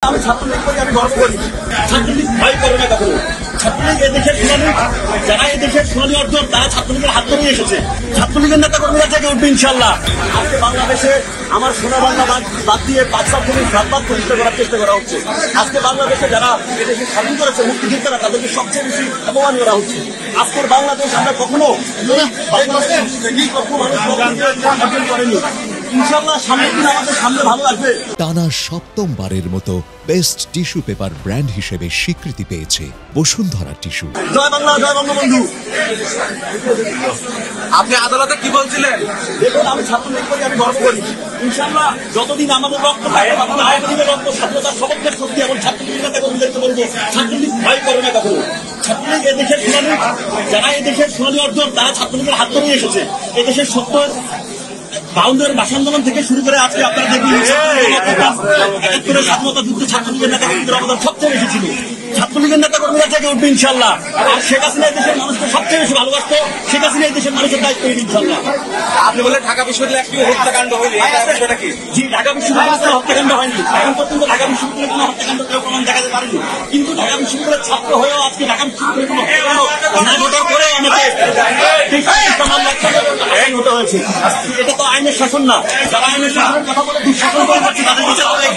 আমি ছাত্রলীগ করি, আমি গর্ব করি। ছাত্রলীগ ভয় করে না কখনো। ছাত্রলীগ এদেশের সোনালী, যারা এদেশের সোনালী অর্জন তারা ছাত্রলীগের হাত ধরে এসেছে। ছাত্রলীগের নেতা কর্মীরা জেগে উঠবে ইনশাল্লাহ। আজকে বাংলাদেশে আমার সোনা বাংলা বাদ দিয়ে পাকিস্তান থেকে ঘাতবাদ প্রতিষ্ঠা করার চেষ্টা করা হচ্ছে। আজকে বাংলাদেশে যারা এদেশে স্বাধীন করেছে মুক্তিযোদ্ধারা তাদেরকে সবচেয়ে বেশি অপমান করা হচ্ছে। আজকের বাংলাদেশ আমরা কখনো অর্জন করেনি। ইনশাল্লাহ সামনের দিন আমাদের সামনে ভালো লাগবে। টানা সপ্তমবারের মতো বেস্ট টিস্যু পেপার ব্র্যান্ড হিসেবে স্বীকৃতি পেয়েছে বসুন্ধরা টিস্যু। জয় বাংলা, জয় বঙ্গবন্ধু। আপনি আদালতে কি বলছিলেন? দেখুন, আমি ছাত্রলীগ করি, আমি গর্ব করি। ইনশাল্লাহ যতদিন আমাদের রক্ত থাকে, আমাদের আওয়ামী লীগের রক্ত, স্বাধীনতার সপক্ষের শক্তি এবং ছাত্রলীগের নেতা কর্মীদেরকে বলবো ছাত্রলীগ ভয় করে না কখনো। ছাত্রলীগ এদেশের সোনালী, যারা এদেশের সোনালী অর্জন তারা ছাত্রলীগের হাত ধরে এসেছে। এদেশের ৭০-৫২ ভাষা আন্দোলন থেকে শুরু করে আজকে আপনারা দেখবেন ৭১ স্বাধীনতা যুদ্ধে ছাত্রলীগের নেতা কর্মীদের অবদান সবচেয়ে বেশি ছিল। ছাত্রলীগের নেতা কর্মীরা জেগে উঠবে ইনশাল্লাহ। আর শেখ হাসিনা দেশের মানুষকে সবচেয়ে বেশি ভালোবাসতো। শেখ হাসিনা দেশের মানুষের দায়িত্ব ইনশাল্লাহ। আপনি বলে ঢাকা বিশ্ববিদ্যালয়ে একটি হত্যাকাণ্ড হয়নি, বিষয়টা কি? জি, ঢাকা বিশ্ববিদ্যালয়ে হত্যাকাণ্ড হয়নি। এখন পর্যন্ত ঢাকা বিশ্ববিদ্যালয়ে কোনো হত্যাকাণ্ড কেউ প্রমাণ দেখাতে পারেনি। কিন্তু ঢাকা বিশ্ববিদ্যালয়ের ছাত্র হয়েও আজকে ঢাকা বিশ্ববিদ্যালয়ে কোনো হত্যাকাণ্ড না ঘটার পরে আমাকে আইন হতে হয়েছে। এটা তো আইনের শাসন না। যারা আইনের শাসনের কথা বলে দুঃশাসন করে যাচ্ছে তাদের বিচার হবে।